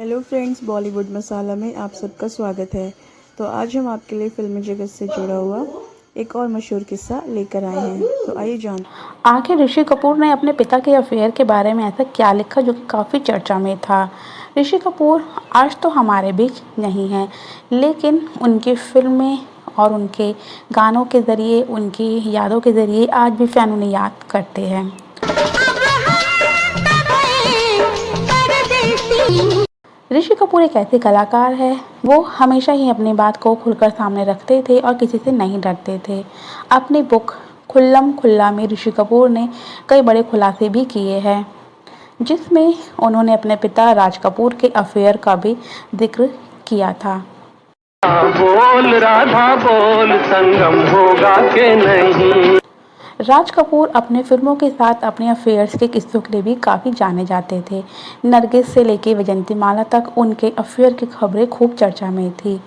Hello friends, Bollywood मसाला में आप सबका स्वागत है। तो आज हम आपके लिए फिल्मी जगत से जुड़ा हुआ एक और मशहूर किस्सा लेकर आए हैं। तो आइए जान। आखिर ऋषि कपूर ने अपने पिता के अफेयर के बारे में ऐसा क्या लिखा जो कि काफ़ी चर्चा में था। ऋषि कपूर आज तो हमारे बीच नहीं हैं, लेकिन उनकी फिल्में और उनके गानों के ज़रिए, उनकी यादों के ज़रिए आज भी फैन उन्हें याद करते हैं। ऋषि कपूर एक ऐसे कलाकार है, वो हमेशा ही अपनी बात को खुलकर सामने रखते थे और किसी से नहीं डरते थे। अपनी बुक खुल्लम खुल्ला में ऋषि कपूर ने कई बड़े खुलासे भी किए हैं, जिसमें उन्होंने अपने पिता राज कपूर के अफेयर का भी जिक्र किया था। बोल राधा बोल, संगम होगा कि नहीं। राज कपूर अपने फिल्मों के साथ अपने अफेयर्स के किस्सों के लिए भी काफ़ी जाने जाते थे। नरगिस से लेके वैजंती माला तक उनके अफेयर की खबरें खूब चर्चा में थी।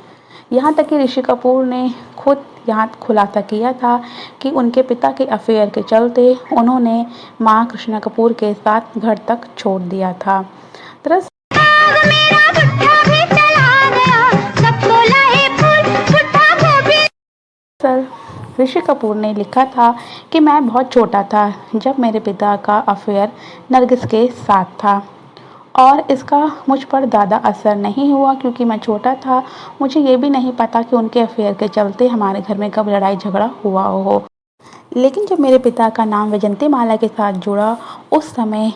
यहाँ तक कि ऋषि कपूर ने खुद यहाँ खुलासा किया था कि उनके पिता के अफेयर के चलते उन्होंने माँ कृष्णा कपूर के साथ घर तक छोड़ दिया था। दरअसल ऋषि कपूर ने लिखा था कि मैं बहुत छोटा था जब मेरे पिता का अफेयर नरगिस के साथ था और इसका मुझ पर ज़्यादा असर नहीं हुआ क्योंकि मैं छोटा था। मुझे ये भी नहीं पता कि उनके अफेयर के चलते हमारे घर में कब लड़ाई झगड़ा हुआ हो। लेकिन जब मेरे पिता का नाम वैजंती माला के साथ जुड़ा, उस समय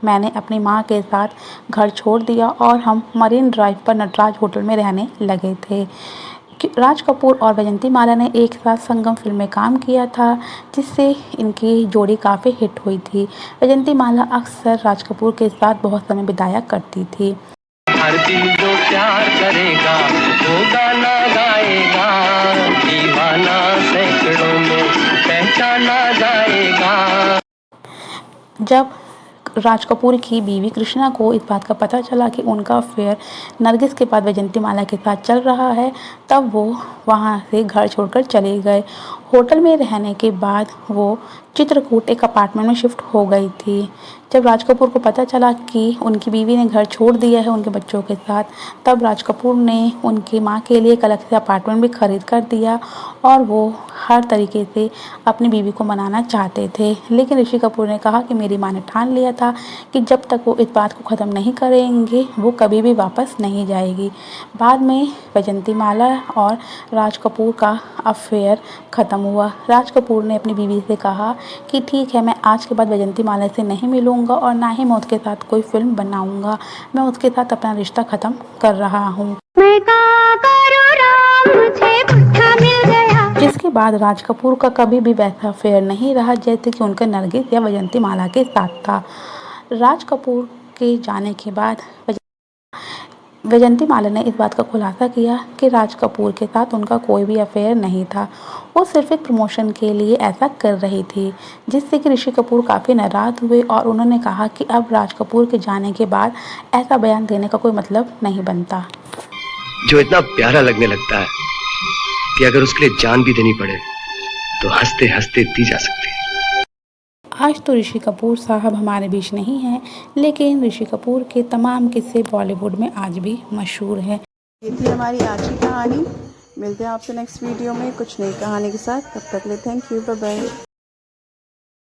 मैंने अपनी माँ के साथ घर छोड़ दिया और हम मरीन ड्राइव पर नटराज होटल में रहने लगे थे। राज कपूर और वैजंती माला ने एक साथ संगम फिल्म में काम किया था, जिससे इनकी जोड़ी काफ़ी हिट हुई थी। वैजंती माला अक्सर राज कपूर के साथ बहुत समय बिताया करती थी। हर दिल जो प्यार करेगा वो गाना गाएगा, दीवाना सैकड़ों में पहचाना जाएगा। जब राज कपूर की बीवी कृष्णा को इस बात का पता चला कि उनका अफेयर नरगिस के बाद वैजंती माला के साथ चल रहा है, तब वो वहाँ से घर छोड़कर चले गए। होटल में रहने के बाद वो चित्रकूट एक अपार्टमेंट में शिफ्ट हो गई थी। जब राज कपूर को पता चला कि उनकी बीवी ने घर छोड़ दिया है उनके बच्चों के साथ, तब राज कपूर ने उनकी माँ के लिए एक अलग से अपार्टमेंट भी खरीद कर दिया और वो हर तरीके से अपनी बीवी को मनाना चाहते थे। लेकिन ऋषि कपूर ने कहा कि मेरी माँ ने ठान लिया था कि जब तक वो इस बात को ख़त्म नहीं करेंगे वो कभी भी वापस नहीं जाएगी। बाद में वैजंती माला और राज कपूर का अफेयर ख़त्म हुआ। राज कपूर ने अपनी बीवी से कहा कि ठीक है, मैं आज के बाद वैजंती माला से नहीं मिलूँगा और ना ही मैं उसके साथ कोई फिल्म बनाऊँगा। मैं उसके साथ अपना रिश्ता ख़त्म कर रहा हूँ। जिसके बाद राज कपूर का कभी भी वैसा अफेयर नहीं रहा जैसे कि उनका नरगिस या वैजंती माला के साथ था। राज कपूर के जाने के बाद वैजंती माला ने इस बात का खुलासा किया कि राज कपूर के साथ उनका कोई भी अफेयर नहीं था। वो सिर्फ एक प्रमोशन के लिए ऐसा कर रही थी, जिससे कि ऋषि कपूर काफ़ी नाराज़ हुए और उन्होंने कहा कि अब राज कपूर के जाने के बाद ऐसा बयान देने का कोई मतलब नहीं बनता। जो इतना प्यारा लगने लगता है कि अगर उसके लिए जान भी देनी पड़े तो हंसते हंसते दी जा सकती है। आज तो ऋषि कपूर साहब हमारे बीच नहीं हैं, लेकिन ऋषि कपूर के तमाम किस्से बॉलीवुड में आज भी मशहूर हैं। ये थी हमारी आज की कहानी। मिलते हैं आपसे नेक्स्ट वीडियो में कुछ नई कहानी के साथ। तब तक के लिए थैंक यू, बाय बाय।